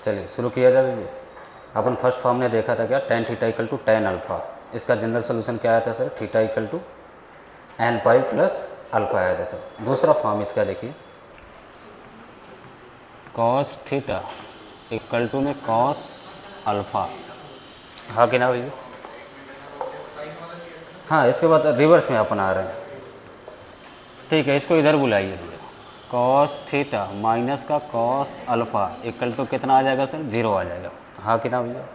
चलिए शुरू किया जाए जी। अपन फर्स्ट फॉर्म ने देखा था क्या, tan theta equal to tan alpha. इसका जनरल सोल्यूशन क्या आया था sir, theta equal to n pi plus alpha आया था सर। दूसरा फॉर्म इसका देखिए, cos थीटा इक्वल टू में cos अल्फ़ा, हाँ कि ना भैया। हाँ, इसके बाद रिवर्स में अपन आ रहे हैं। ठीक है, इसको इधर बुलाइए भैया। cos थीटा माइनस का cos अल्फ़ा इक्वल टू कितना आ जाएगा सर, 0 आ जाएगा, हाँ कि ना भैया।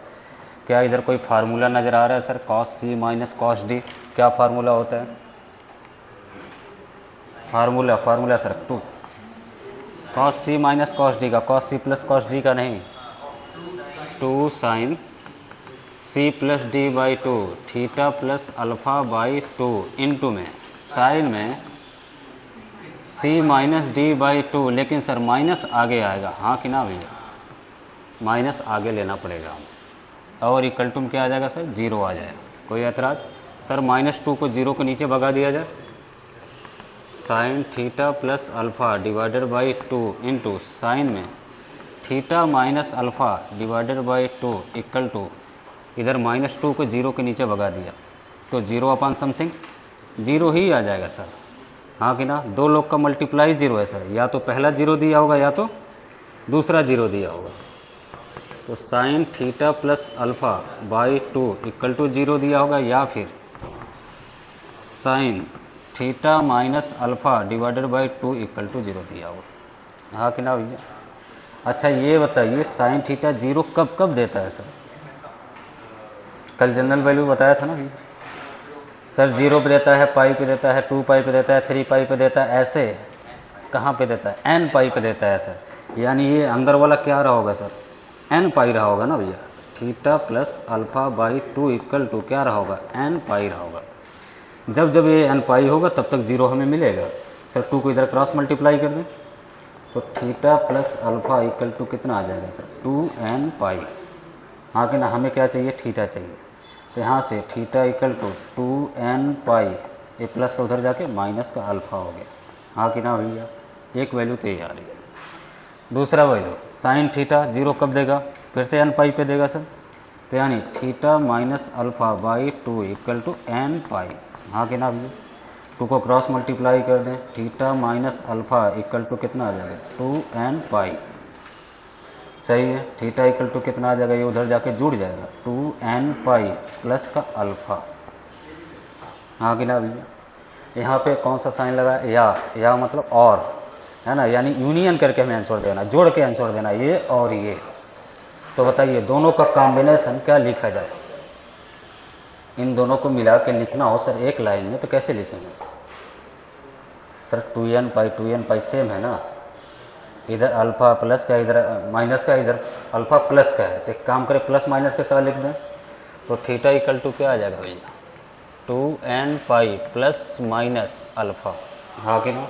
क्या इधर कोई फार्मूला नज़र आ रहा है sir, cos c minus cos d, क्या फार्मूला होता है? Formula sir 2, cos c minus cos d का, cos c plus cos d का नहीं, 2 sine c plus D by 2 theta plus alpha by 2 into में साइन में c माइनस डी बाई 2, लेकिन sir minus आगे आएगा, हाँ कि ना भैया, माइनस आगे लेना पड़ेगा हमें, और इक्वल टू में क्या आ जाएगा सर, 0 आ जाएगा। कोई एतराज़ सर, -2 को 0 को नीचे भगा दिया जाए, sine theta plus alpha divided by 2 into sine में theta minus alpha divided by 2 equal to, इधर -2 को 0 के नीचे भगा दिया तो 0 अपॉन समथिंग 0 ही आ जाएगा सर, हाँ कि ना। दो लोग का मल्टीप्लाई 0 है सर, या तो पहला 0 दिया होगा या तो दूसरा 0 दिया होगा। तो sine theta plus alpha by 2 equal to 0 दिया होगा, या फिर sine theta minus alpha divided by 2 equal to 0 दिया होगा, हाँ कि ना भैया। अच्छा ये बताइए, साइन थीटा 0 कब कब देता है सर? कल जनरल वैल्यू बताया था ना भैया सर, 0 पे देता है, पाई पे देता है, 2 पाई पे देता है, 3 पाई पे देता है, ऐसे कहाँ पे देता है, n पाई पे देता है सर। यानी ये अंदर वाला क्या रहा होगा सर, n पाई रहा होगा ना भैया। Theta plus alpha by 2 equal to क्या रहा होगा, n पाई रहा होगा। जब जब ये n पाई होगा तब तक 0 हमें मिलेगा सर। 2 को इधर क्रॉस मल्टीप्लाई कर दें तो theta plus alpha equal to कितना आ जाएगा सर, 2n पाई, हाँ कि ना। हमें क्या चाहिए, थीटा चाहिए, तो यहाँ से थीटा इक्वल टू 2n पाई, ये प्लस का उधर जाके माइनस का अल्फ़ा हो गया, हाँ कि ना भैया। एक वैल्यू तो ये आ रही है। दूसरा वैल्यू साइन थीटा 0 कब देगा, फिर से n पाई पे देगा सर, तो यानी theta minus alpha by 2 equal to n pi, हाँ कि ना भैया। 2 को क्रॉस मल्टीप्लाई कर दें, theta minus alpha equal to कितना आ जाएगा, 2n पाई, सही है। थीटा इक्वल टू कितना आ जाएगा, ये उधर जाके जुड़ जाएगा, 2n पाई प्लस का अल्फ़ा, हाँ कि ना भैया। यहाँ पे कौन सा साइन लगा, या मतलब और, है ना, यानी यूनियन करके हमें आंसर देना, जोड़ के आंसर देना, ये और ये। तो बताइए दोनों का कॉम्बिनेशन क्या लिखा जाए, इन दोनों को मिला के लिखना हो सर एक लाइन में तो कैसे लिखेंगे सर? 2n पाई सेम है ना, इधर अल्फ़ा प्लस का, इधर माइनस का, इधर अल्फ़ा प्लस का है, तो एक काम करें प्लस माइनस के साथ लिख दें, तो थीटा इक्वल टू क्या आ जाएगा भैया, 2n pi plus minus alpha, हाँ कि ना।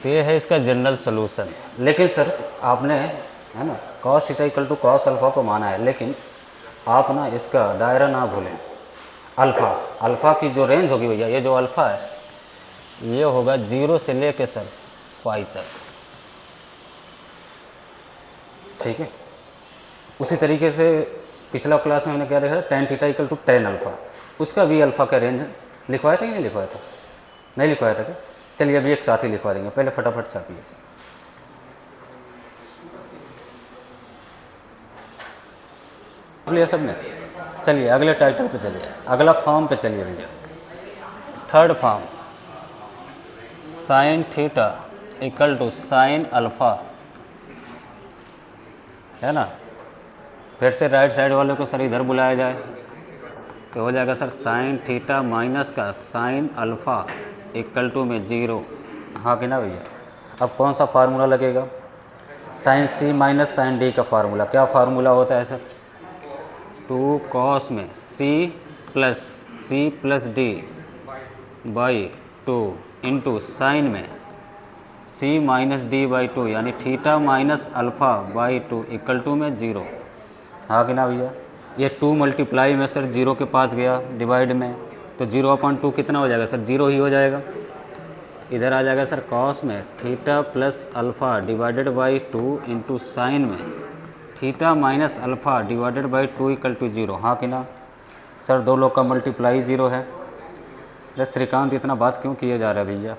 तो ये है इसका जनरल सोल्यूशन। लेकिन सर आपने, है ना, cos theta equal to cos alpha को माना है, लेकिन आप ना इसका दायरा ना भूलें। अल्फ़ा की जो रेंज होगी भैया, ये जो अल्फ़ा है ये होगा 0 से लेके सर पाई तक, ठीक है। उसी तरीके से पिछला क्लास में हमने क्या देखा, tan theta equal to tan alpha, उसका भी अल्फ़ा का रेंज लिखवाया था कि नहीं लिखवाया था? नहीं लिखवाया था क्या? चलिए अभी एक साथ ही लिखवा देंगे, पहले फटाफट छापिए सर। लिया सब ने? चलिए अगले टाइटल पे चलिए, अगला फॉर्म पे चलिए भैया। Third form, sine theta equal to sine alpha, है ना। फिर से राइट साइड वाले को सर इधर बुलाया जाए तो हो जाएगा सर साइन थीटा माइनस का साइन अल्फ़ा इक्वल टू में 0, हाँ कि ना भैया। अब कौन सा फार्मूला लगेगा, sine C minus sine D का फार्मूला। क्या फार्मूला होता है सर, 2 कॉस में C plus D by 2 into sine में सी माइनस डी बाई 2, यानी theta minus alpha by 2 equal to में 0, हाँ कि ना भैया। ये 2 मल्टीप्लाई में सर 0 के पास गया डिवाइड में, तो 0/2 कितना हो जाएगा सर, 0 ही हो जाएगा। इधर आ जाएगा सर कॉस में theta plus alpha divided by 2 into sine में theta minus alpha divided by 2 equal to 0, हाँ कि ना सर? दो लोग का मल्टीप्लाई 0 है। बस श्रीकांत इतना बात क्यों किए जा रहा है भैया?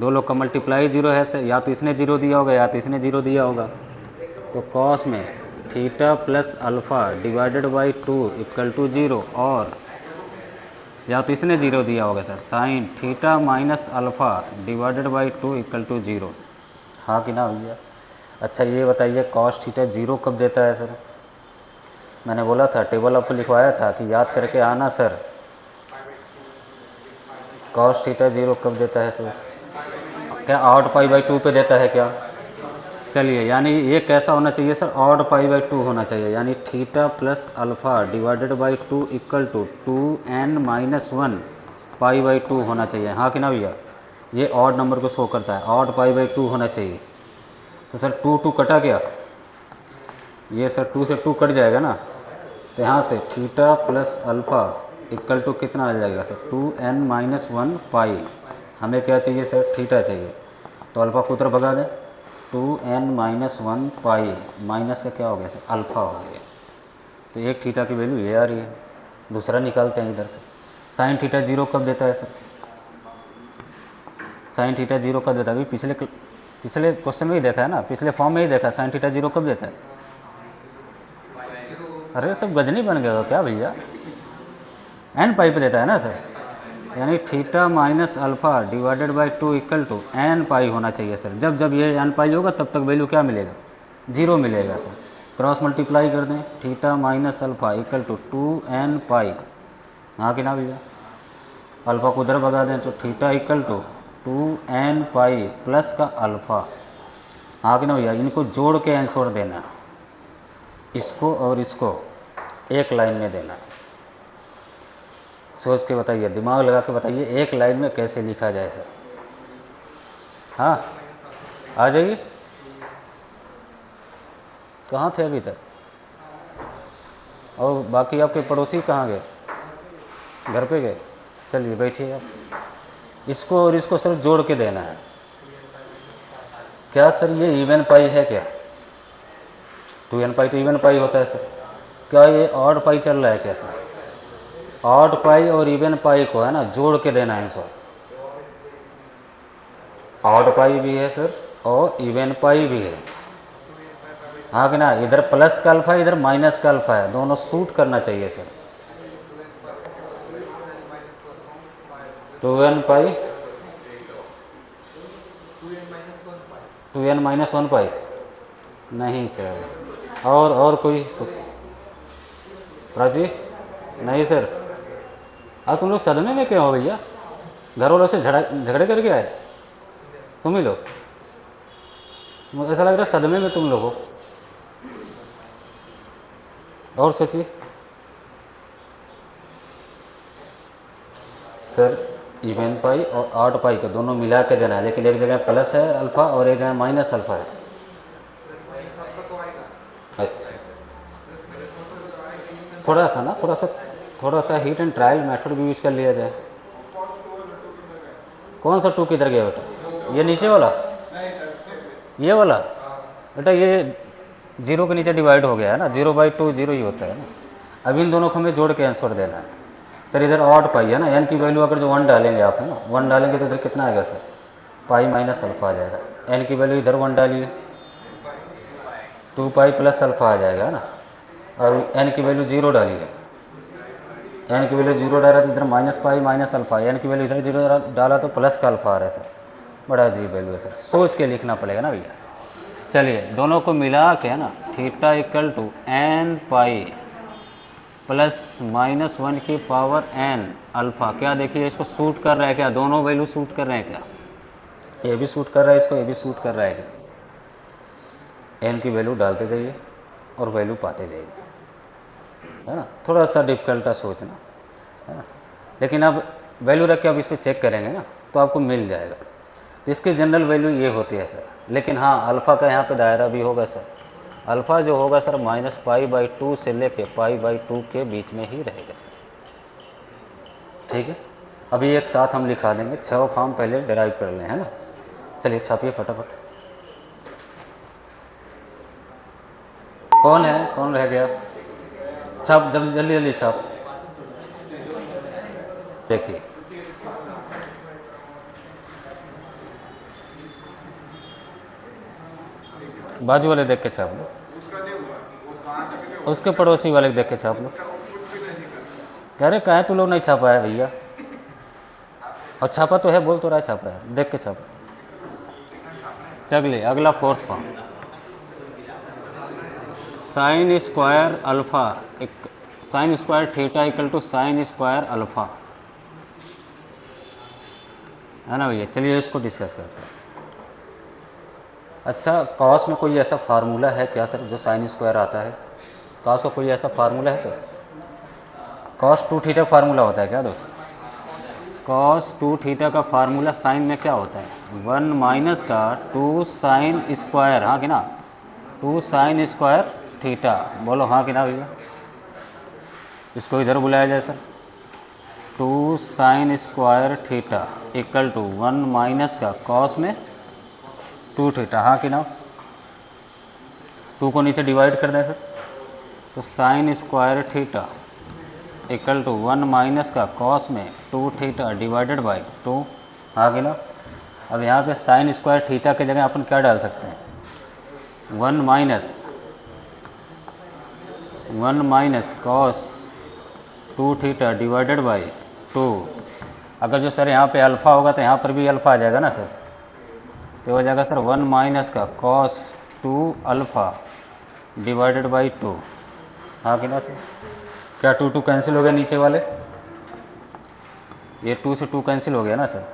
दो लोग का मल्टीप्लाई 0 है सर, या तो इसने 0 दिया होगा या तो इसने 0 दिया होगा। तो कॉस में theta plus alpha divided by 2 equal to 0, और या तो इसने 0 दिया होगा sir, sine theta minus alpha divided by 2 equal to 0, हाँ कि ना भैया? अच्छा ये बताइए कॉस थीटा 0 कब देता है सर? मैंने बोला था, टेबल आपको लिखवाया था कि याद करके आना सर। कॉस थीटा 0 कब देता है सर? क्या ऑड पाई बाई 2 पे देता है क्या? चलिए, यानी ये कैसा होना चाहिए सर? ऑड पाई बाई 2 होना चाहिए, यानी theta plus alpha divided by 2 equal to 2n minus 1 pi by 2 होना चाहिए, हाँ कि ना भैया? ये ऑड नंबर को शो करता है, ऑड पाई बाई 2 होना चाहिए। तो सर 2 कटा क्या? ये सर 2 से 2 कट जाएगा ना, तो यहाँ से theta plus alpha equal to कितना आ जाएगा सर? 2n माइनस 1 पाई। हमें क्या चाहिए सर? थीटा चाहिए, तो अल्फ़ा को उधर भगा दें, 2n माइनस 1 पाई माइनस का क्या हो गया सर? अल्फ़ा हो गया। तो एक थीटा की वैल्यू ये आ रही है। दूसरा निकालते हैं इधर से, साइन थीटा 0 कब देता है सर? साइन थीटा 0 कब देता है? अभी पिछले क्वेश्चन में ही देखा है ना, पिछले फॉर्म में ही देखा, साइन थीटा 0 कब देता है? अरे सब गजनी बन गया हो क्या भैया? एन पाई पे देता है ना सर, यानी theta minus alpha divided by 2 equal to n pi होना चाहिए सर। जब जब ये एन पाई होगा तब तक वैल्यू क्या मिलेगा? 0 मिलेगा सर। क्रॉस मल्टीप्लाई कर दें, theta minus alpha equal to 2n pi, हाँ कि ना भैया? अल्फ़ा को उधर भगा दें तो theta equal to 2n pi plus का अल्फ़ा, हाँ कि ना भैया? इनको जोड़ के आंसर देना, इसको और इसको एक लाइन में देना। सोच के बताइए, दिमाग लगा के बताइए, एक लाइन में कैसे लिखा जाए सर? हाँ आ जाइए। कहाँ थे अभी तक? और बाकी आपके पड़ोसी कहाँ गए? घर पे गए? चलिए बैठिए आप। इसको और इसको सर जोड़ के देना है। क्या सर ये इवन पाई है क्या? 2n पाई तो इवन पाई होता है सर। क्या ये ऑड पाई चल रहा है क्या सर? ऑड पाई और इवन पाई को है ना जोड़ के देना है सर। ऑड पाई भी है सर और इवन पाई भी है, हाँ कि ना? इधर प्लस का अल्फ़ा इधर माइनस का अल्फ़ा है, दोनों सूट करना चाहिए सर। 2n पाई 2n माइनस 1 पाई नहीं सर। और कोई राजी? नहीं सर। अब तुम लोग सदमे में क्यों हो भैया? घर वालों से झगड़े करके आए तुम ही लोग? मुझे ऐसा लग रहा है सदमे में तुम लोग हो। और सोचिए सर, इवन पाई और ऑड पाई को दोनों मिला के देना है, लेकिन एक जगह प्लस है अल्फ़ा और एक जगह माइनस अल्फ़ा है। अच्छा, थोड़ा सा हिट एंड ट्रायल मेथड भी यूज कर लिया जाए। कौन सा 2 किधर गया बेटा? ये नीचे वाला, ये वाला बेटा, ये 0 के नीचे डिवाइड हो गया है ना, 0/2 0 ही होता है ना। अब इन दोनों को हमें जोड़ के आंसर देना है सर। इधर ऑड पाई है ना, एन की वैल्यू अगर जो 1 डालेंगे आप है ना, 1 डालेंगे तो इधर कितना आएगा सर? पाई माइनस अल्फ़ा आ जाएगा। एन की वैल्यू इधर 1 डालिए, 2 पाई प्लस अल्फ़ा आ जाएगा ना। और एन की वैल्यू 0 डालिए, एन की वैल्यू 0 डाला तो इधर minus pi minus alpha, n की वैल्यू इधर 0 डाला तो प्लस का अल्फ़ा आ रहा है सर। बड़ा अजीब वैल्यू है सर, सोच के लिखना पड़ेगा ना भैया। चलिए दोनों को मिला के ना, theta equal to n pi plus minus 1 की पावर n अल्फ़ा। क्या देखिए इसको सूट कर रहा है क्या? दोनों वैल्यू सूट कर रहे हैं क्या? ये भी सूट कर रहा है इसको, ये भी सूट कर रहा है क्या? n की वैल्यू डालते जाइए और वैल्यू पाते जाइए, है ना? थोड़ा सा डिफ़िकल्ट है सोचना, है ना? लेकिन अब वैल्यू रख के आप इस पर चेक करेंगे ना तो आपको मिल जाएगा। तो इसकी जनरल वैल्यू ये होती है सर, लेकिन हाँ अल्फ़ा का यहाँ पे दायरा भी होगा सर। अल्फ़ा जो होगा सर -π/2 से लेके π/2 के बीच में ही रहेगा सर, ठीक है? अभी एक साथ हम लिखा देंगे, 6 फॉर्म पहले डिराइव कर लें, है ना? चलिए छापिए फटाफट। कौन है, कौन रह गया? छाप जल्दी जल्दी जल्दी छाप। देखिए बाजू वाले देख के छाप लो, उसके पड़ोसी वाले देख के छाप लो। कह रहे कहें तू लोग नहीं छापा है भैया, और छापा तो है, बोल तो रहा है छापा है, देख के छापा। चलिए अगला fourth form, sine square alpha, sine square theta equal to sine square alpha, है ना भैया। चलिए इसको डिस्कस करते हैं। अच्छा, कॉस में कोई ऐसा फार्मूला है क्या सर जो साइन स्क्वायर आता है? कॉस का कोई ऐसा फार्मूला है सर? कॉस 2 थीटा फार्मूला होता है क्या दोस्त? कॉस 2 थीटा का फार्मूला साइन में क्या होता है? 1 माइनस का 2 साइन स्क्वायर, हाँ कि ना, 2 साइन स्क्वायर थीटा, बोलो हाँ कि ना भैया। इसको इधर बुलाया जाए sir, 2 sine square theta equal to 1 minus का कॉस में 2 थीटा, हाँ कि ना। 2 को नीचे डिवाइड कर दें सर, तो sine square theta equal to 1 minus का कॉस में 2 थीटा डिवाइडेड बाई 2, हाँ कि ना। अब यहाँ पे साइन स्क्वायर थीटा की जगह अपन क्या डाल सकते हैं? 1 minus cos 2 theta divided by 2। अगर जो सर यहाँ पे अल्फ़ा होगा तो यहाँ पर भी अल्फ़ा आ जाएगा ना सर, तो हो जाएगा सर 1 माइनस का कॉस 2 अल्फ़ा डिवाइडेड बाई 2, हाँ कि ना सर। क्या 2 कैंसिल हो गया नीचे वाले, ये 2 से 2 कैंसिल हो गया ना सर।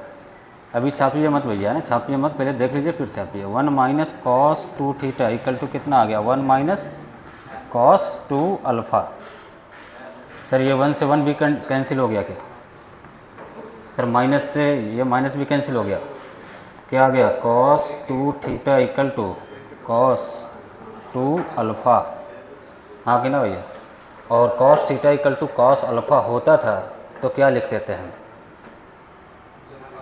अभी छापिए मत भैया ना, छापिए मत, पहले देख लीजिए फिर छापिए। 1 minus cos 2 theta equal to कितना आ गया? 1 माइनस कॉस 2 अल्फ़ा। सर ये 1 से 1 भी कैंसिल हो गया क्या सर? माइनस से ये माइनस भी कैंसिल हो गया, क्या आ गया? Cos 2 theta equal to cos 2 alpha, हाँ कि ना भैया। और cos theta equal to cos alpha होता था तो क्या लिख देते हैं?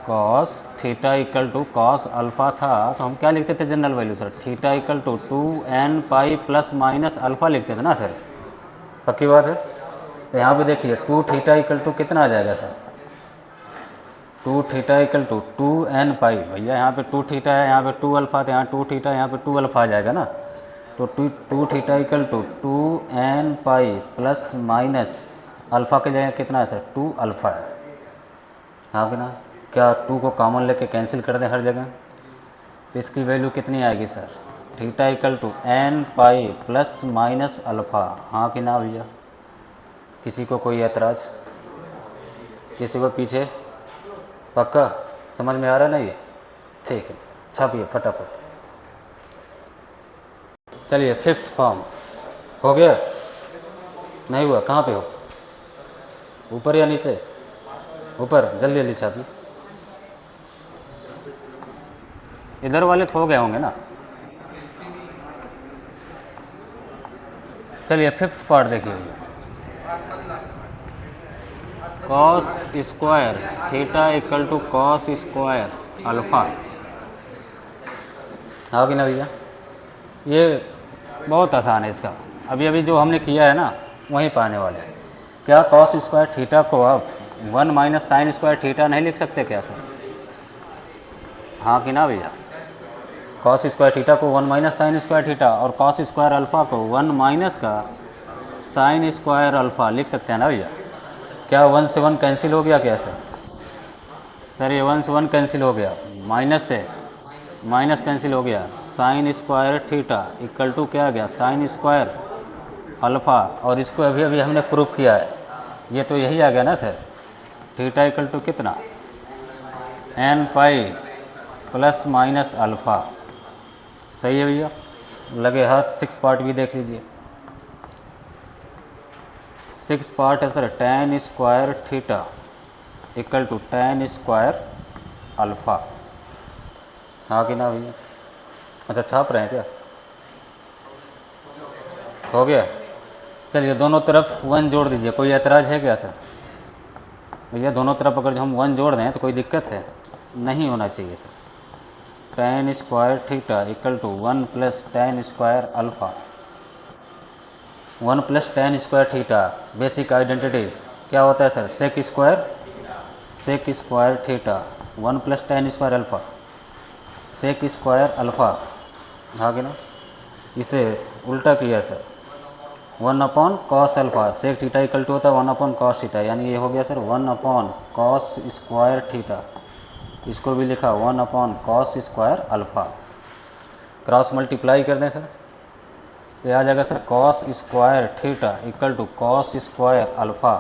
Cos theta equal to cos alpha था तो हम क्या लिखते थे general value sir? Theta equal to 2n pi plus minus alpha लिखते थे ना सर, पक्की बात है। तो यहाँ पे देखिए 2 थीटा इक्वल टू कितना आ जाएगा sir? 2 theta equal to 2n pi, भैया यहाँ पे 2 थीटा है, यहाँ पे 2 अल्फ़ा, तो यहाँ 2 थीटा, यहाँ पे 2 अल्फ़ा आ जाएगा ना। तो 2 theta equal to 2n pi plus minus alpha की जगह कितना है सर? 2 अल्फ़ा है, हाँ कि ना। क्या 2 को कॉमन लेके कैंसिल कर दें हर जगह, तो इसकी वैल्यू कितनी आएगी sir? Theta equal to n pi plus minus alpha, हाँ कि ना भैया। किसी को कोई ऐतराज़, किसी को पीछे, पक्का समझ में आ रहा है ना ये? ठीक है, छापिए फटाफट। चलिए फिफ्थ फॉर्म हो गया, नहीं हुआ? कहाँ पे हो, ऊपर या नीचे? ऊपर, जल्दी जल्दी छापिए। इधर वाले तो हो गए होंगे ना। चलिए फिफ्थ पार्ट देखिए भैया, cos square theta equal to cos square alpha, हाँ कि ना भैया। ये बहुत आसान है इसका, अभी अभी जो हमने किया है ना वहीं पाने वाले हैं। क्या कॉस स्क्वायर थीटा को आप 1 माइनस साइन स्क्वायर थीटा नहीं लिख सकते क्या सर? हाँ कि ना भैया। कॉस स्क्वायर थीटा को 1 माइनस साइन स्क्वायर थीटा और कॉस स्क्वायर अल्फ़ा को 1 माइनस का साइन स्क्वायर अल्फ़ा लिख सकते हैं ना भैया। क्या 1 से 1 कैंसिल हो गया क्या सर? सर ये 1 से 1 कैंसिल हो गया, माइनस से माइनस कैंसिल हो गया, sine square theta equal to क्या आ गया? Sine square alpha. और इसको अभी अभी हमने प्रूफ किया है, ये तो यही आ गया ना सर। थीटा इक्वल टू कितना? n pi plus minus alpha, सही है भैया। लगे हाथ 6 पार्ट भी देख लीजिए। 6 पार्ट है sir, tan square theta equal to tan square alpha, हाँ कि ना भैया। अच्छा छाप रहे हैं क्या? हो गया। चलिए दोनों तरफ 1 जोड़ दीजिए, कोई ऐतराज़ है क्या सर? भैया दोनों तरफ अगर हम 1 जोड़ दें तो कोई दिक्कत है? नहीं होना चाहिए sir. tan square theta equal to 1 plus tan square alpha, 1 plus tan square theta, basic identities क्या होता है sir, sec square theta 1 plus tan square alpha, sec square alpha, हाँ कि ना। इसे उल्टा किया sir, 1 upon cos alpha, sec theta equal to होता है 1 अपॉन कॉस थीटा, यानी ये हो गया sir 1 upon cos square theta. इसको भी लिखा 1 upon cos square alpha. Cross multiply कर दें सर, तो आ जाएगा sir cos square theta equal to cos square alpha,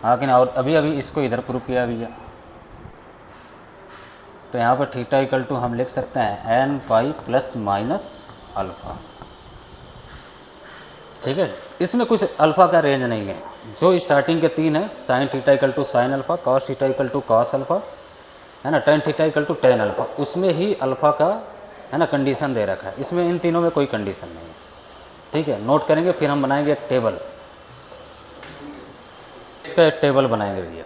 हाँ कि ना। और अभी अभी इसको इधर प्रूव किया भैया, तो यहाँ पर थीटा इक्वल टू हम लिख सकते हैं n pi plus minus alpha, ठीक है। इसमें कुछ अल्फ़ा का रेंज नहीं है, जो स्टार्टिंग के 3 है, sine theta equal to sine alpha, cos theta equal to cos alpha, है ना, tan theta equal to tan alpha, उसमें ही अल्फ़ा का, है ना, कंडीशन दे रखा है। इसमें इन तीनों में कोई कंडीशन नहीं है, ठीक है। नोट करेंगे, फिर हम बनाएंगे एक टेबल, इसका एक टेबल बनाएंगे भैया।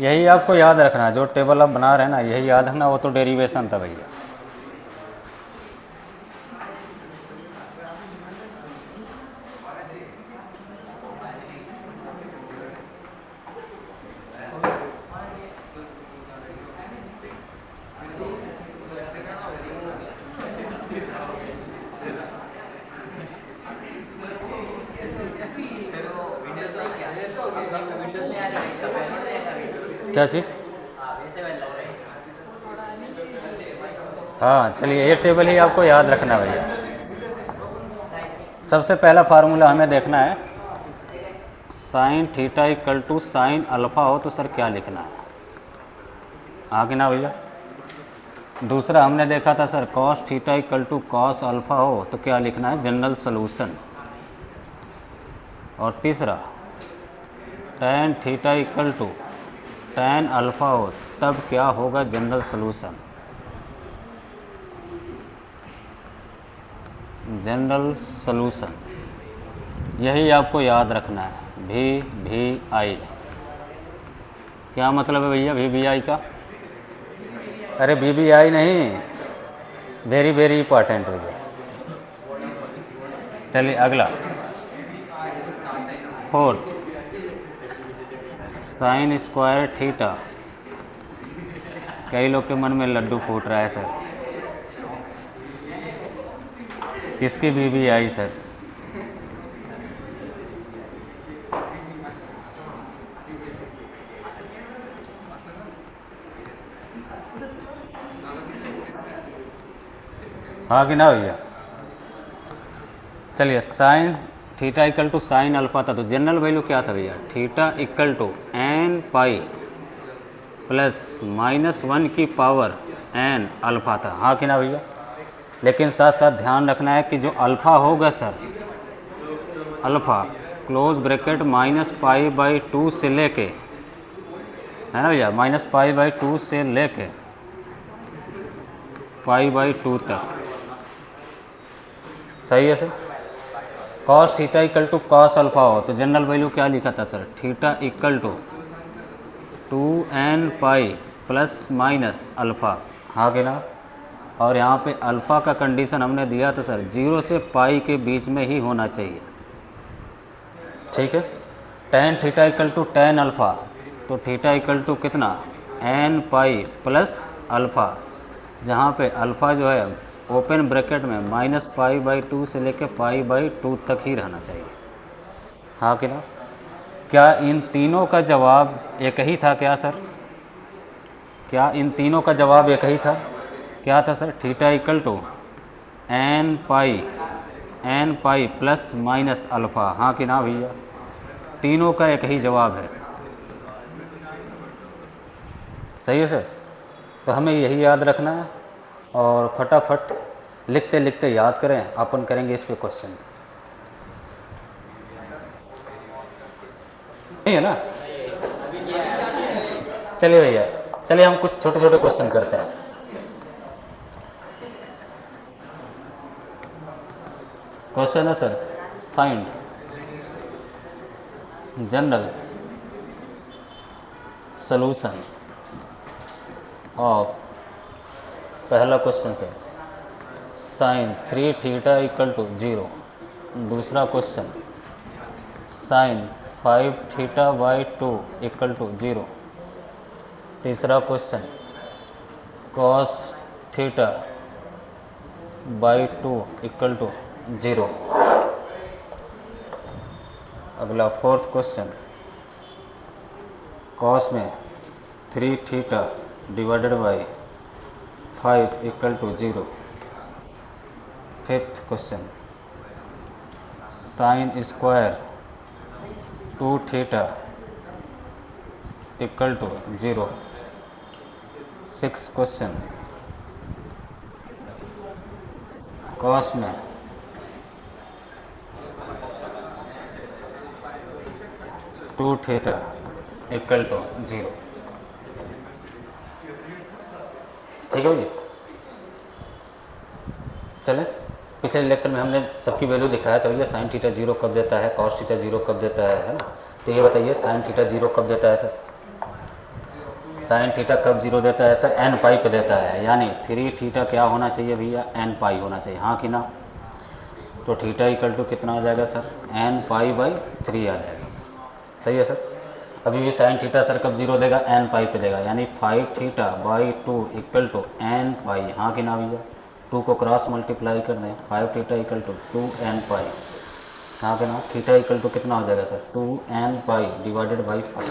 यही आपको याद रखना है, जो टेबल आप बना रहे हैं ना, यही याद रखना, वो तो डेरिवेशन था भैया। क्या चीज़? हाँ चलिए, ये टेबल ही आपको याद रखना भैया। सबसे पहला फार्मूला हमें देखना है, sine theta equal to sine alpha हो तो सर क्या लिखना है, हाँ कि ना भैया। दूसरा हमने देखा था sir, cos theta equal to cos alpha हो तो क्या लिखना है, जनरल सॉल्यूशन। और तीसरा, tan theta equal to tan alpha हो तब क्या होगा, जनरल सॉल्यूशन। जनरल सॉल्यूशन यही आपको याद रखना है, वी आई। क्या मतलब है भैया वी आई का? अरे वी आई नहीं, वेरी वेरी इंपॉर्टेंट हो जाए। चलिए अगला, फोर्थ, साइन स्क्वायर थीटा। कई लोग के मन में लड्डू फूट रहा है सर, किसकी वी आई सर? हाँ कि ना भैया। चलिए, sine theta equal to sine alpha था, तो जनरल वैल्यू क्या था भैया, theta equal to n pi plus minus 1 की पावर एन अल्फ़ा था, हाँ कि ना भैया। लेकिन साथ साथ ध्यान रखना है कि जो अल्फ़ा होगा sir, alpha close bracket minus pi by 2 से लेके, है ना भैया, माइनस पाई बाई 2 से लेके पाई बाई 2 तक, सही है sir. Cos theta equal to cos alpha हो तो जनरल वैल्यू क्या लिखा था sir, theta equal to 2n pi plus minus alpha, हाँ कि ना। और यहाँ पे अल्फ़ा का कंडीशन हमने दिया था सर, 0 से पाई के बीच में ही होना चाहिए, ठीक है। Tan theta equal to tan alpha, तो थीटा इक्वल टू कितना, n पाई प्लस अल्फ़ा, जहाँ पे अल्फ़ा जो है ओपन ब्रैकेट में माइनस पाई बाई 2 से लेके पाई बाई 2 तक ही रहना चाहिए, हाँ कि ना। क्या इन तीनों का जवाब एक ही था क्या सर? क्या इन तीनों का जवाब एक ही था? क्या था sir, theta equal to n pi plus minus alpha, हाँ कि ना भैया। तीनों का एक ही जवाब है, सही है सर। तो हमें यही याद रखना है, और फटाफट लिखते लिखते याद करें, अपन करेंगे इस पे क्वेश्चन, नहीं है ना। चलिए भैया, चलिए हम कुछ छोटे छोटे क्वेश्चन करते हैं। क्वेश्चन है sir, find general solution of, पहला question sir, sine 3 theta equal to 0। दूसरा question sine 5 theta by 2 equal to 0। तीसरा question cos theta by 2 equal to 0। अगला फोर्थ क्वेश्चन कॉस में 3 theta divided by 5 equal to 0। Fifth question sine square 2 theta equal to 0। Six question cos में 2 theta equal to 0। ठीक है भैया। चलें, पिछले lecture में हमने सबकी वैल्यू दिखाया था भैया साइन थीटा 0 कब देता है, कॉस थीटा 0 कब देता है ना। तो ये बताइए साइन थीटा 0 कब देता है सर? साइन थीटा कब 0 देता है सर? एन पाई पे देता है, यानी 3 थीटा क्या होना चाहिए भैया? एन पाई होना चाहिए, हाँ कि ना। तो थीटा इक्वल टू कितना हो जाएगा सर? एन पाई बाई 3 आ जाएगा। सही है सर। अभी भी साइन थीटा सर कब 0 देगा? एन पाई पे देगा, यानी 5 theta by 2 equal to n pi, हाँ कि ना भैया। 2 को क्रॉस मल्टीप्लाई कर दें, 5 theta equal to 2 n pi, हाँ कि ना। थीटा इक्वल टू कितना हो जाएगा sir? 2 n pi divided by 5,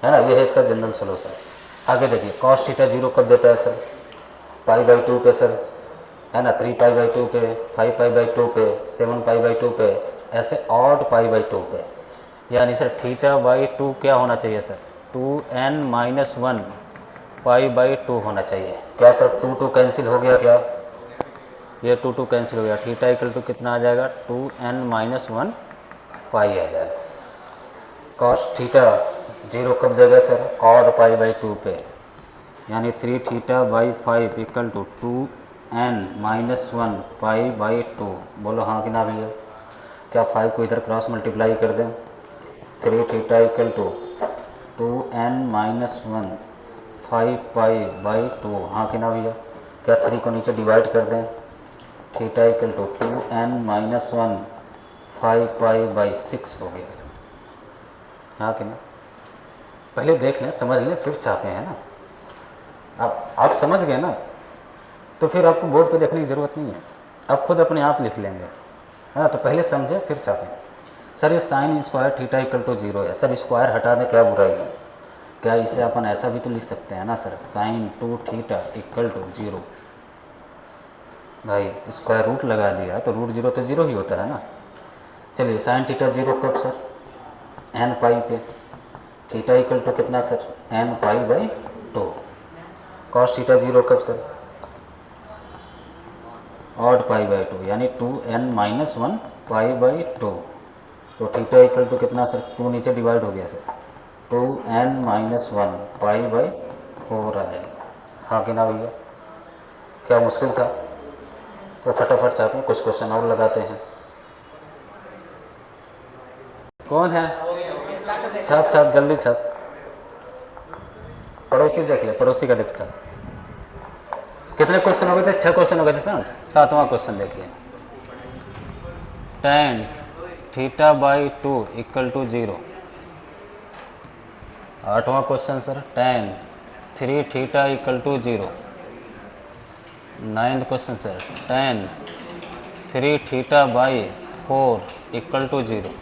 है ना। ये है इसका जनरल सोल्यूशन। आगे देखिए कॉस थीटा 0 कब देता है सर? पाई बाई 2 पे सर, है ना। 3 पाई बाई 2 पे, 5 पाई बाई 2 पे, 7 पाई बाई 2 पे, ऐसे ऑड पाई बाई 2 पे, यानी सर थीटा बाई 2 क्या होना चाहिए sir? 2n minus 1 pi by 2 होना चाहिए। क्या सर 2 कैंसिल हो गया क्या? ये 2 कैंसिल हो गया। थीटा इक्वल टू कितना आ जाएगा? 2n माइनस 1 पाई आ जाएगा। कॉस थीटा 0 कब देगा सर? ऑड पाई बाई 2 पे, यानी 3 theta by 5 equal to 2n minus 1 pi by 2। बोलो हाँ कि ना भैया। क्या 5 को इधर क्रॉस मल्टीप्लाई कर दें? 3 theta equal to 2n minus 1 5 pi by 2, हाँ कि ना भैया। क्या 3 को नीचे डिवाइड कर दें? Theta equal to 2n minus 1 5 pi by 6 हो गया सर, हाँ कि ना। पहले देख लें, समझ लें, फिर छापें, है ना। आप समझ गए ना, तो फिर आपको बोर्ड पे देखने की ज़रूरत नहीं है, आप खुद अपने आप लिख लेंगे, है ना। तो पहले समझें फिर छापें। सर ये sine square theta equal to 0 है सर, स्क्वायर हटा दें, क्या बुराई है? क्या इसे अपन ऐसा भी तो लिख सकते हैं ना sir, sine 2 theta equal to 0। भाई स्क्वायर रूट लगा दिया तो रूट 0 तो 0 ही होता है ना। चलिए साइन थीटा 0 कब सर? एन पाई पे। थीटा इक्वल टू कितना sir? N pi by 2। Cos theta 0 कब सर? ऑड पाई बाई 2, यानी 2n माइनस 1 पाई बाई 2। तो थीटा इक्वल टू कितना सर? 2 नीचे डिवाइड हो गया sir, 2n minus 1 pi by 4 आ जाएगा, हाँ कि ना भैया। क्या मुश्किल था? तो फटाफट चाहते हैं कुछ क्वेश्चन और लगाते हैं। कौन है? छाप छाप जल्दी छाप। पड़ोसी देख ले, पड़ोसी का देख छाप। कितने क्वेश्चन हो गए थे? 6 क्वेश्चन हो गए थे ना। 7वां क्वेश्चन देखिए, tan theta by 2 equal to 0। 8वां question sir, tan 3 theta equal to 0। 9th question sir, tan 3 theta by 4 equal to 0।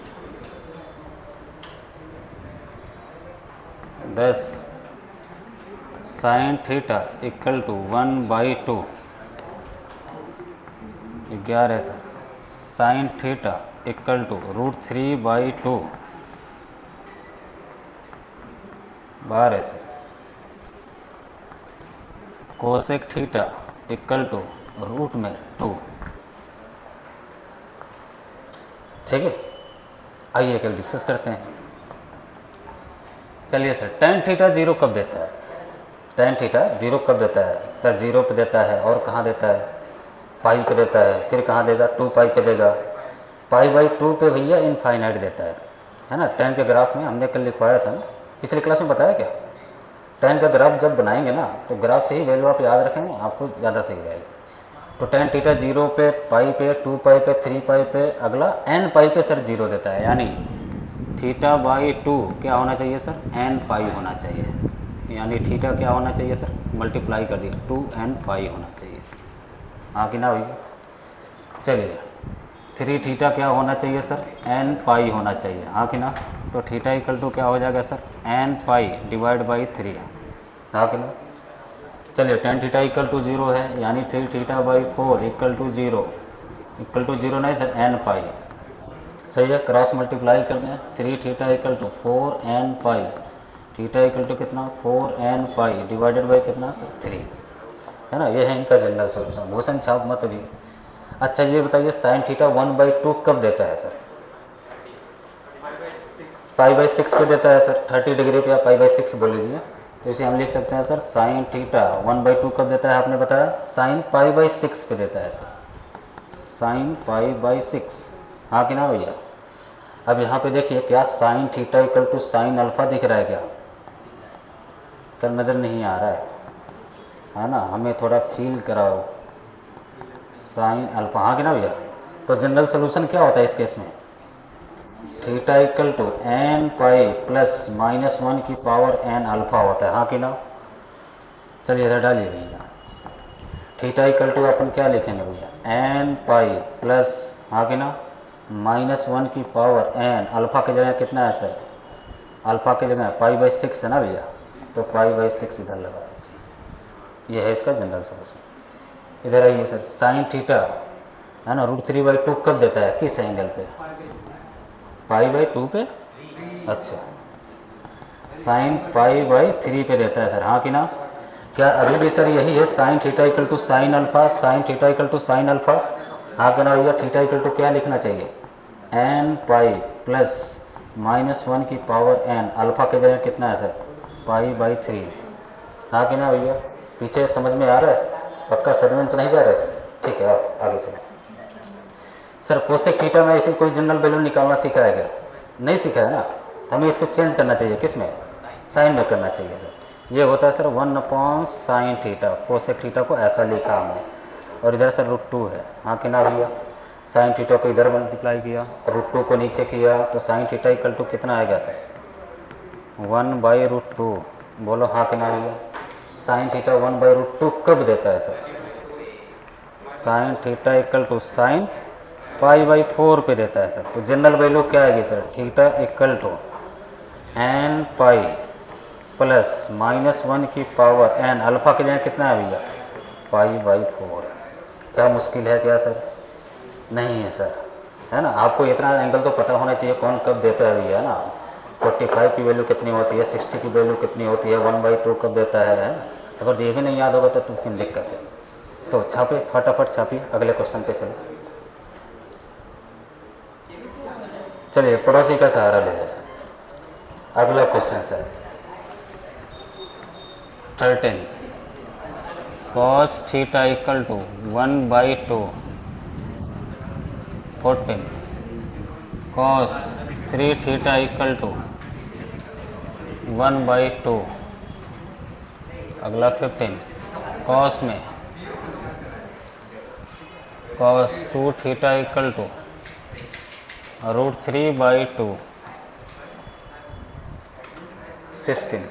10 sine theta equal to 1 बाई 2। 11 sir, sine theta equal to root 3 बाई 2। 12 sir, cosec theta equal to root में 2। ठीक है, आइए कल discuss करते हैं। चलिए सर, tan थीटा 0 कब देता है? tan थीटा 0 कब देता है सर? 0 पे देता है, और कहाँ देता है? पाई पे देता है, फिर कहाँ देगा? 2 पाई पे देगा। पाई बाई 2 पे भैया इनफाइनाइट देता है ना। tan के ग्राफ में हमने कल लिखवाया था ना, पिछले क्लास में बताया क्या? tan का ग्राफ जब बनाएंगे ना, तो ग्राफ से ही वैल्यू आप याद रखेंगे, आपको ज़्यादा सही रहेगा। तो टेन थीटा 0 पे, पाई पे, 2 पाई पे, 3 पाई पे, अगला n पाई पे सर 0 देता है, यानी थीटा बाई 2 क्या होना चाहिए सर, n पाई होना चाहिए, यानी थीटा क्या होना चाहिए सर, मल्टीप्लाई कर दिया 2n पाई होना चाहिए। हाँ कि ना भैया। चलिए 3 थीटा क्या होना चाहिए सर, n पाई होना चाहिए। हाँ कि ना। तो थीटा इक्वल टू क्या हो जाएगा sir, n pi divide by 3। हाँ कि ना। चलिए टेन थीटा इक्वल टू 0 है, यानी 3 theta by 4 equal to 0, equal to 0 नहीं सर, n पाई। सही है, क्रॉस मल्टीप्लाई कर दें, 3 theta equal to 4n pi, theta equal to कितना 4n पाई डिवाइडेड बाई कितना सर 3, है ना। ये है इनका जनरल सोल्यूशन, मोशन छाप मत भी। अच्छा ये बताइए साइन थीटा 1/2 कब देता है सर, पाई/6 पे देता है सर, 30 डिग्री पे, या पाई/6 बोल लीजिए। तो इसे हम लिख सकते हैं सर साइन थीटा 1/2 कब देता है, आपने बताया साइन पाई/6 पे देता है सर, साइन पाई/6। हाँ कि ना भैया। अब यहाँ पे देखिए क्या sine theta equal to sine alpha दिख रहा है क्या सर, नज़र नहीं आ रहा है ना, हमें थोड़ा फील कराओ, साइन अल्फा। हाँ कि ना भैया। तो जनरल सोल्यूशन क्या होता है इस केस में, theta equal to n pi plus -1 की पावर n अल्फा होता है। हाँ कि ना। चलिए इधर डालिए भैया, थीटा इक्वल टू अपन क्या लिखेंगे भैया, n पाई प्लस, हाँ कि ना, -1 की पावर n, अल्फ़ा की जगह कितना है सर, अल्फ़ा की जगह पाई/6 है ना भैया, तो पाई/6 इधर लगा दीजिए। ये है इसका जनरल सोल्यूशन। इधर आइए सर, साइन थीटा है ना √3/2 कब देता है, किस एंगल पे, पाई/2 पे। अच्छा साइन पाई/3 पे देता है सर। हाँ कि ना। क्या अभी भी सर यही है, sine theta equal to sine alpha, sine theta equal to sine alpha. हाँ कि ना भैया। थीटा इक्वल टू क्या लिखना चाहिए, n पाई प्लस -1 की पावर n, अल्फा की जगह कितना है सर, पाई/3। हाँ कि ना भैया। पीछे समझ में आ रहा है, पक्का सदमे में तो नहीं जा रहे। ठीक है आप आगे चलें। सर कोसेक थीटा में ऐसी कोई जनरल वैल्यू निकालना सीखा है क्या, नहीं सीखा है ना। तो हमें इसको चेंज करना चाहिए, किस में, साइन में करना चाहिए सर। ये होता है sir 1/sin theta, cosec theta को ऐसा लिखा हमने, और इधर सर √2 है। हाँ कि ना भैया। साइन थीटा को इधर मल्टीप्लाई किया, √2 को नीचे किया, तो साइन थीटा इक्वल टू कितना आएगा सर, 1/√2। बोलो हाँ कि ना भैया। साइन थीटा 1/√2 कब देता है sir, sine theta equal to sine पाई/4 पे देता है सर। तो जनरल वैल्यू क्या आएगी sir, theta equal to n pi plus -1 की पावर n, अल्फ़ा की जगह कितना है भैया, पाई/4। क्या मुश्किल है क्या सर, नहीं है सर, है ना। आपको इतना एंगल तो पता होना चाहिए कौन कब देता है भैया, ना 45 की वैल्यू कितनी होती है, 60 की वैल्यू कितनी होती है, 1/2 कब देता है। अगर ये भी नहीं याद होगा तो फिर दिक्कत है। तो छापे, फटाफट छापिए, अगले क्वेश्चन पे चलो। चलिए पड़ोसी का सहारा ले लें सर। अगला question sir 13, cos theta equal to 1/2, 14, cos 3 theta equal to 1/2, अगला 15, cos में cos 2 theta equal to √3/2, 16,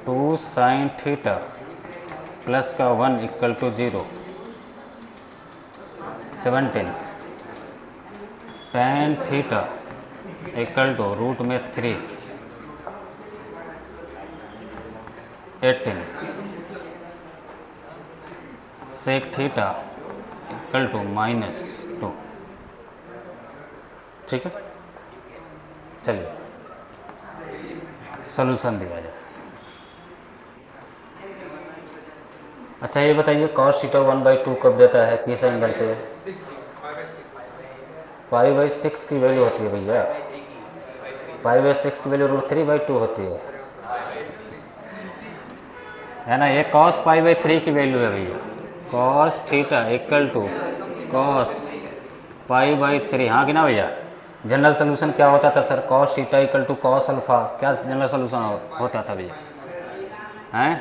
2 sin theta plus का 1 equal to 0, 17, tan theta equal to √3, 18, sec theta equal to -2। ठीक है। चलिए सॉल्यूशन दिया जाए। अच्छा ये बताइए cos थीटा 1/2 कब देता है, किस एंगल पे, पाई/6 की वैल्यू होती है भैया, पाई/6 की वैल्यू √3/2 होती है ना। ये cos पाई/3 की वैल्यू है भैया, cos theta equal to cos pi. हाँ कि ना भैया। जनरल सोल्यूशन क्या होता था sir, cos theta equal to cos alpha, क्या जनरल सोल्यूशन होता था भैया, हैं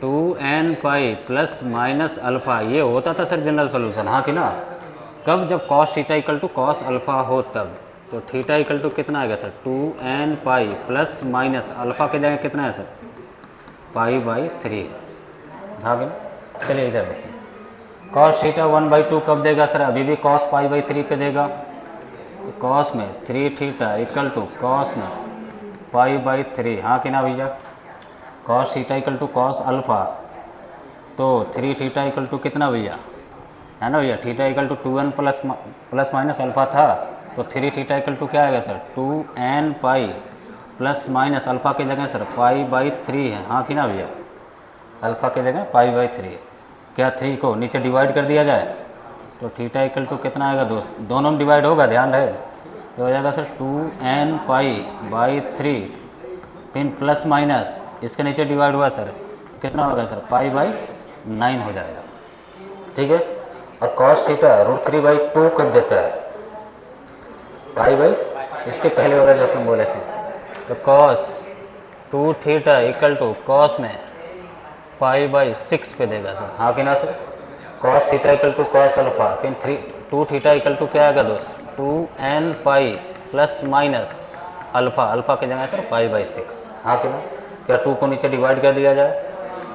2n pi plus minus alpha, ये होता था सर जनरल सोल्यूशन, हाँ कि ना। कब? जब cos theta equal to cos alpha हो तब। तो थीटा इक्वल टू कितना आएगा sir? 2n pi plus minus alpha के जगह कितना है सर? पाई/3, हाँ कि ना। चलिए इधर देखिए, कॉस थीटा 1/2 कब देगा सर? अभी भी कॉस पाई/3 पे देगा। तो कॉस में 3 थीटा इक्वल टू कॉस में पाई/3, हाँ कि ना भैया। Cos theta equal to cos alpha, तो 3 थीटा इक्वल टू कितना भैया? है ना भैया, theta equal to 2n plus minus alpha था, तो 3 थीटा इक्वल टू क्या आएगा sir? 2n pi plus minus alpha की जगह सर पाई/3 है, हाँ कि ना भैया। अल्फ़ा की जगह पाई/3, क्या 3 को नीचे डिवाइड कर दिया जाए तो थीटा इक्वल टू कितना आएगा दोस्त? दोनों में डिवाइड होगा, ध्यान रहे। तो हो जाएगा सर 2n पाई/3, 3 प्लस माइनस इसके नीचे डिवाइड हुआ सर, कितना होगा सर? पाई/9 हो जाएगा, ठीक है। और कॉस थीटा √3/2 कर देता है, पाई/, इसके पहले वाला जो तुम बोले थे। तो cos 2 theta equal to cos में पाई/6 पे देगा सर, हाँ कि ना sir. Cos theta equal to cos alpha, फिर 2 थीटा इक्वल टू क्या आएगा दोस्त? 2n pi plus minus alpha, alpha की जगह सर पाई/6, हाँ कि ना। क्या 2 को नीचे डिवाइड कर दिया जाए?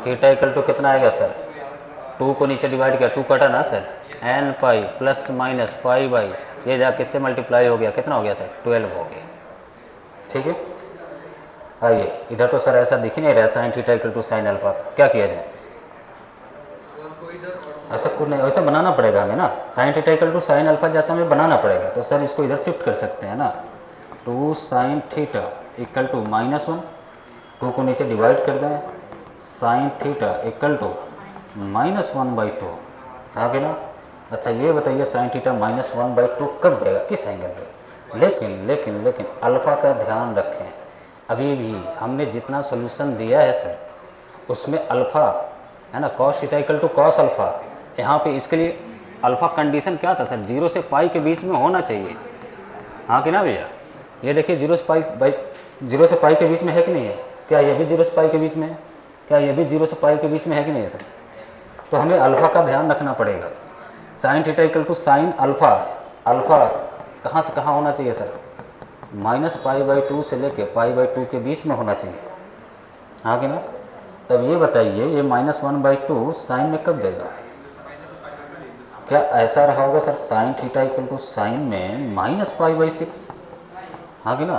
थीटा इक्वल टू कितना आएगा सर? 2 को नीचे डिवाइड किया, 2 कटा ना sir, n pi plus minus pi/, ये जा किससे मल्टीप्लाई हो गया, कितना हो गया सर? 12 हो गया, ठीक है। आइए इधर तो सर ऐसा दिख ही नहीं रहा, sine theta equal to sine alpha, क्या किया जाए? ऐसा कुछ नहीं, वैसे बनाना पड़ेगा हमें ना, sine theta equal to sine alpha जैसा हमें बनाना पड़ेगा। तो सर इसको इधर शिफ्ट कर सकते हैं ना, 2 साइन थीटा इक्वल टू -1, 2 को नीचे डिवाइड कर दें, साइन थीटा इक्वल टू -1/2, हाँ कि ना। अच्छा ये बताइए, साइन थीटा -1/2 कब देगा, किस एंगल पे? लेकिन अल्फ़ा का ध्यान रखें, अभी भी हमने जितना सोल्यूशन दिया है सर उसमें अल्फ़ा है ना, cos theta equal to cos alpha, यहाँ पे इसके लिए अल्फ़ा कंडीशन क्या था सर? 0 से पाई के बीच में होना चाहिए, हाँ कि ना भैया। ये देखिए 0 से पाई के बीच में है कि नहीं है? क्या ये भी 0 से पाई के बीच में है? क्या ये भी 0 से पाई के बीच में है कि नहीं है सर? तो हमें अल्फ़ा का ध्यान रखना पड़ेगा। Sine theta equal to sine alpha, alpha कहाँ से कहाँ होना चाहिए सर? -पाई/2 से लेके पाई/2 के बीच में होना चाहिए, हाँ कि ना। तब ये बताइए, ये -1/2 साइन में कब देगा? क्या ऐसा रहा होगा sir sine theta equal to sine में -पाई/6, हाँ कि ना।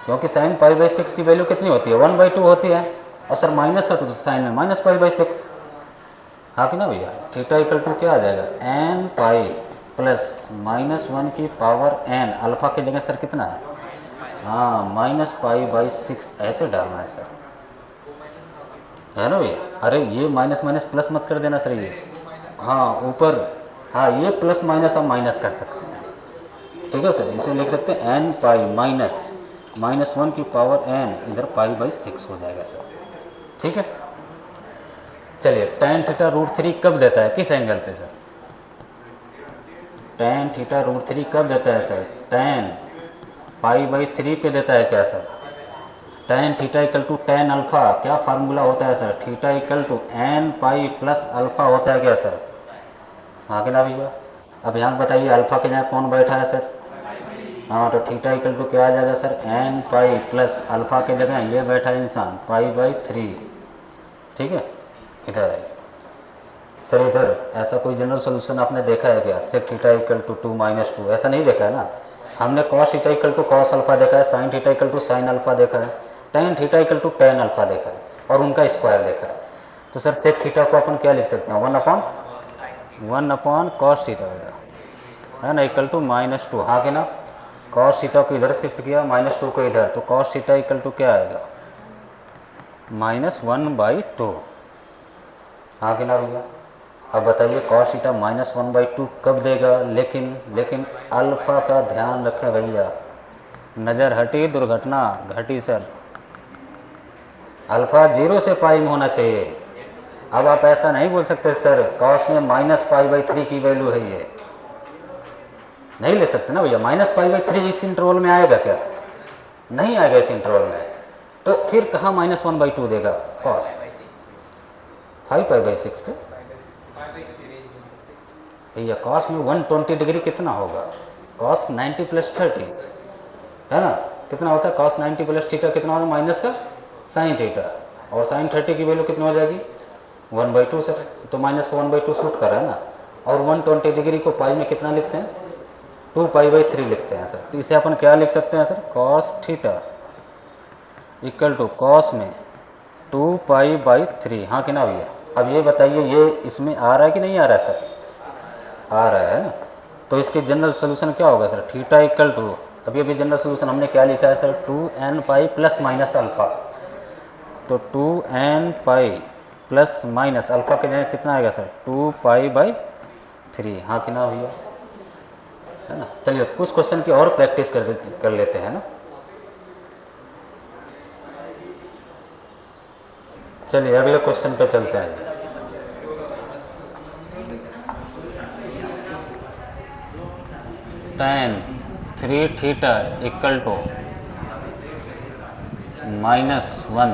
क्योंकि साइन पाई/6 की वैल्यू कितनी होती है? 1/2 होती है, और सर माइनस है तो साइन में -पाई/6, हाँ कि ना भैया। थीटा इक्वल टू क्या आ जाएगा? n पाई प्लस -1 की पावर n, अल्फ़ा की जगह सर कितना है? हाँ -पाई/6, ऐसे डालना है सर, है ना भैया। अरे ये माइनस माइनस प्लस मत कर देना सर, ये हाँ ऊपर, हाँ ये प्लस माइनस हम माइनस कर सकते हैं, ठीक है सर। इसे लिख सकते हैं n पाई -1 की पावर n, इधर पाई/6 हो जाएगा सर, ठीक है। चलिए tan थीटा √3 कब देता है, किस एंगल पे सर? tan थीटा √3 कब देता है सर? tan पाई/3 पे देता है क्या sir? tan theta equal to tan alpha, क्या फार्मूला होता है sir? Theta equal to n pi plus alpha होता है क्या सर? हाँ कि ना भैया। अब यहाँ बताइए अल्फ़ा के यहाँ कौन बैठा है सर? हाँ, तो थीटा इक्वल टू क्या आ जाएगा sir? n pi plus alpha के जगह ये बैठा है इंसान पाई/3, ठीक है। इधर है सर, इधर ऐसा कोई जनरल सोल्यूशन आपने देखा है क्या? सेक थीटा इक्वल टू 2 - 2, ऐसा नहीं देखा है ना। हमने cos theta equal to cos alpha देखा है, sine theta equal to sine alpha देखा है, tan theta equal to tan alpha देखा है, और उनका स्क्वायर देखा है। तो सर सेक थीटा को अपन क्या लिख सकते हैं? 1/1 कॉस थीटा है ना, इक्वल टू -2, हाँ कि ना। कॉस थीटा को इधर शिफ्ट किया, -2 को इधर, तो कॉस थीटा इक्वल टू क्या आएगा? -1/2, हाँ कि ना भैया। अब बताइए कॉस थीटा -1/2 कब देगा? लेकिन अल्फ़ा का ध्यान रखें भैया, नज़र हटी दुर्घटना घटी सर। अल्फ़ा 0 से पाई में होना चाहिए। अब आप ऐसा नहीं बोल सकते सर कॉस में -पाई/3 की वैल्यू है, ये नहीं ले सकते ना भैया। -पाई/3 इस इंटरवल में आएगा क्या? नहीं आएगा इस इंटरवल में, तो फिर कहाँ -1/2 देगा कॉस? 5π/6 पे भैया कॉस में 120 डिग्री कितना होगा, कॉस 90 + 30 है ना, कितना होता है कॉस 90 + थीटा कितना होगा माइनस का साइन थीटा, और साइन 30 की वैल्यू कितनी हो जाएगी 1/2 सर, तो माइनस का 1/2 शूट कर रहा है ना, और 120 डिग्री को पाई में कितना लिखते हैं 2π/3 लिखते हैं सर। तो इसे अपन क्या लिख सकते हैं sir, cos theta equal to cos में 2π/3। हाँ कि ना भैया। अब ये बताइए ये इसमें आ रहा है कि नहीं आ रहा है सर, आ रहा है ना, तो इसके जनरल सोल्यूशन क्या होगा सर, थीटा इक्वल टू, अभी अभी जनरल सोल्यूशन हमने क्या लिखा है सर 2nπ ± अल्फ़ा, तो 2nπ ± अल्फ़ा के जगह कितना आएगा सर 2π/3। हाँ कि ना भैया, है ना। चलिए कुछ क्वेश्चन की और प्रैक्टिस कर लेते हैं ना। चलिए अगले क्वेश्चन पे चलते हैं। tan 3 theta equal to -1।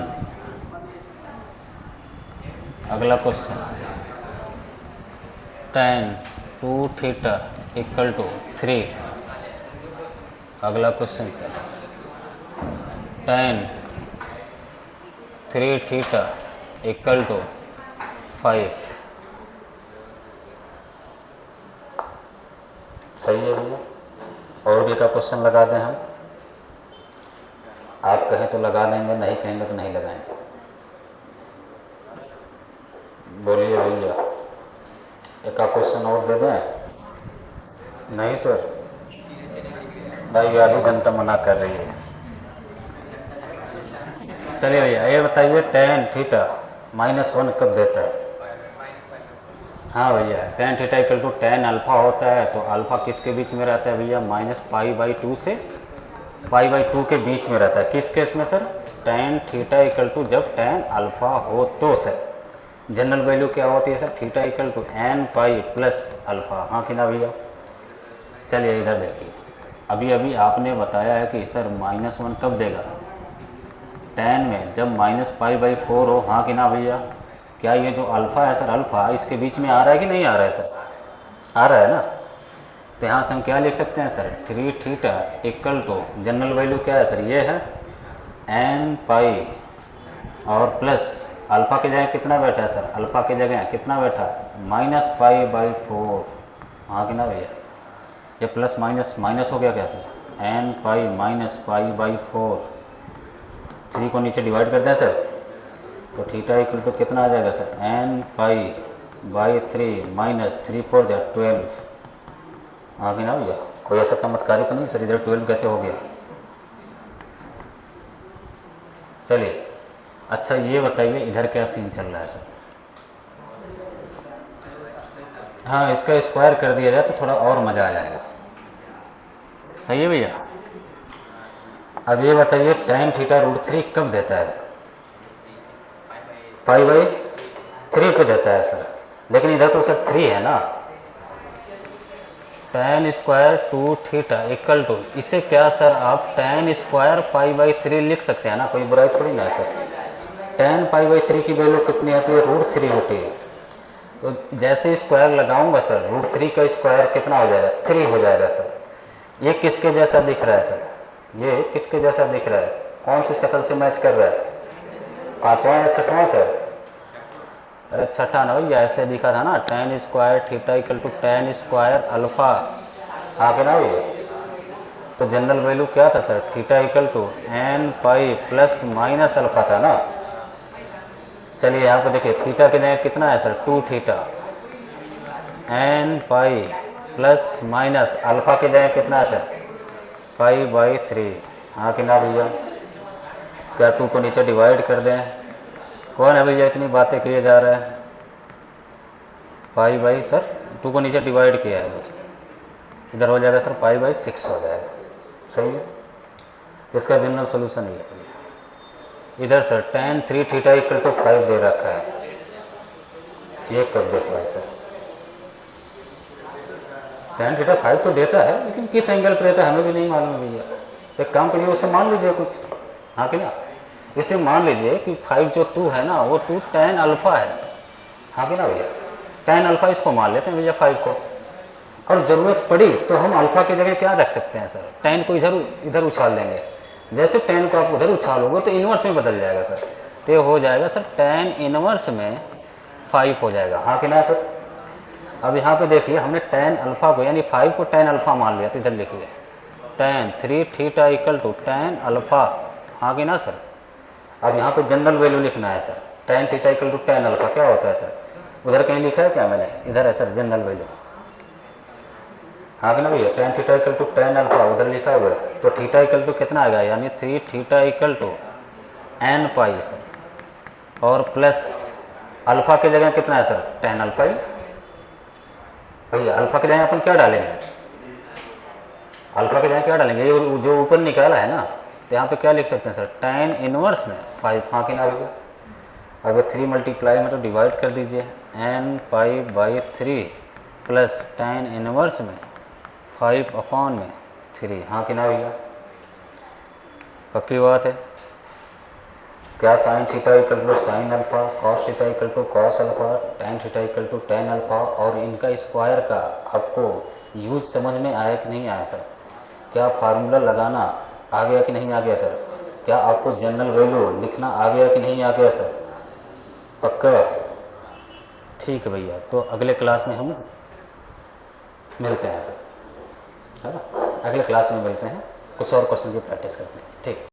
अगला question tan 2 theta equal to 3। अगला question sir tan 3 theta equal to 5। सही है भैया। और भी का क्वेश्चन लगा दें हम, आप कहें तो लगा देंगे, नहीं कहेंगे तो नहीं लगाएंगे। बोलिए भैया, एक आप क्वेश्चन और दे दें। नहीं सर, भाई आधी जनता मना कर रही है। चलिए भैया ये बताइए tan थीटा -1 कब देता है। हाँ भैया tan theta equal to tan alpha होता है, तो अल्फ़ा किसके बीच में रहता है भैया -π/2 से π/2 के बीच में रहता है। किस केस में sir, tan theta equal to जब tan अल्फ़ा हो तो सर जनरल वैल्यू क्या होती है sir, theta equal to nπ + alpha. हाँ कि ना भैया। चलिए इधर देखिए, अभी अभी आपने बताया है कि सर -1 कब देगा, tan में जब -π/4 हो। हाँ कि ना भैया। क्या ये जो अल्फ़ा है सर, अल्फ़ा इसके बीच में आ रहा है कि नहीं आ रहा है सर, आ रहा है ना। तो यहाँ से हम क्या लिख सकते हैं sir 3 theta equal to general value क्या है सर, ये है nπ और प्लस अल्फ़ा की जगह कितना बैठा है सर, अल्फ़ा की जगह कितना बैठा -π/4। हाँ कि ना भैया। ये प्लस माइनस माइनस हो गया क्या सर, nπ - π/4। 3 को नीचे डिवाइड करते हैं सर, तो थीटा इक्वल टू कितना आ जाएगा सर nπ/3 -3 4 जा 12। हाँ कि ना भैया। कोई ऐसा चमत्कारी तो नहीं सर, इधर 12 कैसे हो गया। चलिए अच्छा ये बताइए इधर क्या सीन चल रहा है सर। हाँ इसका स्क्वायर कर दिया जाए तो थोड़ा और मज़ा आ जाएगा। सही है भैया। अब ये बताइए tan थीटा √3 कब देता है, π/3 पे देता है सर, लेकिन इधर तो सर 3 है ना। tan square 2 theta equal to, इसे क्या सर आप tan स्क्वायर π/3 लिख सकते हैं ना, कोई बुराई थोड़ी ना है सर। tan π/3 की वैल्यू कितनी आती है √3 होती है, तो जैसे स्क्वायर लगाऊंगा सर √3 का स्क्वायर कितना हो जाएगा 3 हो जाएगा सर। ये किसके जैसा दिख रहा है सर, ये किसके जैसा दिख रहा है, कौन सी शक्ल से मैच कर रहा है, 5वां या 6वां सर। अरे छठा ना भैया, ऐसे दिखा था ना tan square theta equal to tan square alpha. आगे ना भैया, तो जनरल वैल्यू क्या था sir, theta equal to nπ ± alpha था ना। चलिए यहाँ पे देखिए थीटा के जगह कितना है सर 2 थीटा, nπ ± अल्फ़ा के जगह कितना है सर π/3। हाँ कि ना भैया। क्या 2 को नीचे डिवाइड कर दें, कौन है भैया इतनी बातें किए जा रहा है, π/ सर 2 को नीचे डिवाइड किया है दोस्तों, इधर हो जाएगा सर π/6 हो जाएगा। सही है, इसका जनरल सोल्यूशन ये है। इधर sir tan 3 theta equal to 5 दे रखा है, ये कब देता है सर, tan थीटा 5 तो देता है, लेकिन किस एंगल पर देता है हमें भी नहीं मालूम है भैया। एक काम करिए उसे मान लीजिए कुछ। हाँ कि ना, इसे मान लीजिए कि 5 जो 2 है ना वो 2 tan अल्फ़ा है, हाँ कि ना भैया, tan अल्फ़ा इसको मान लेते हैं भैया 5 को, और ज़रूरत पड़ी तो हम अल्फ़ा की जगह क्या रख सकते हैं सर, tan को इधर उछाल देंगे। जैसे tan को आप उधर उछालोगे तो इन्वर्स में बदल जाएगा सर, तो ये हो जाएगा सर tan इन्वर्स में 5 हो जाएगा। हाँ कि ना सर। अब यहाँ पे देखिए हमने tan अल्फ़ा को यानी 5 को tan अल्फ़ा मान लिया, तो इधर लिखिए tan 3 theta equal to tan alpha. हाँ कि ना सर। अब यहाँ पे जनरल वैल्यू लिखना है sir, tan theta equal to tan alpha क्या होता है सर, उधर कहीं लिखा है क्या मैंने, इधर है सर जनरल वैल्यू। हाँ कि ना भैया, tan theta equal to tan alpha उधर लिखा हुआ है, तो थीटा इक्वल टू कितना आएगा, यानी 3 theta equal to n pi sir, और प्लस अल्फ़ा की जगह कितना है सर, tan अल्फ़ा ही। भैया अल्फ़ा की जगह अपन क्या डालेंगे, अल्फ़ा की जगह क्या डालेंगे, ये जो ऊपर निकाला है ना, तो यहाँ पे क्या लिख सकते हैं सर, tan इनवर्स में 5। हाँ कि ना भैया। अब ये 3 मल्टीप्लाई में तो डिवाइड कर दीजिए, n pi by 3 plus tan inverse में 5 अपॉन में 3। हाँ कि ना भैया, पक्की बात है। क्या sine theta equal to sine alpha, cos theta equal to cos alpha, tan theta equal to tan alpha, और इनका स्क्वायर का आपको यूज समझ में आया कि नहीं आया सर, क्या फार्मूला लगाना आ गया कि नहीं आ गया सर, क्या आपको जनरल वैल्यू लिखना आ गया कि नहीं आ गया सर, पक्का। ठीक है भैया, तो अगले क्लास में हम मिलते हैं फिर, है ना, अगले क्लास में मिलते हैं, कुछ और क्वेश्चन की प्रैक्टिस करते हैं। ठीक।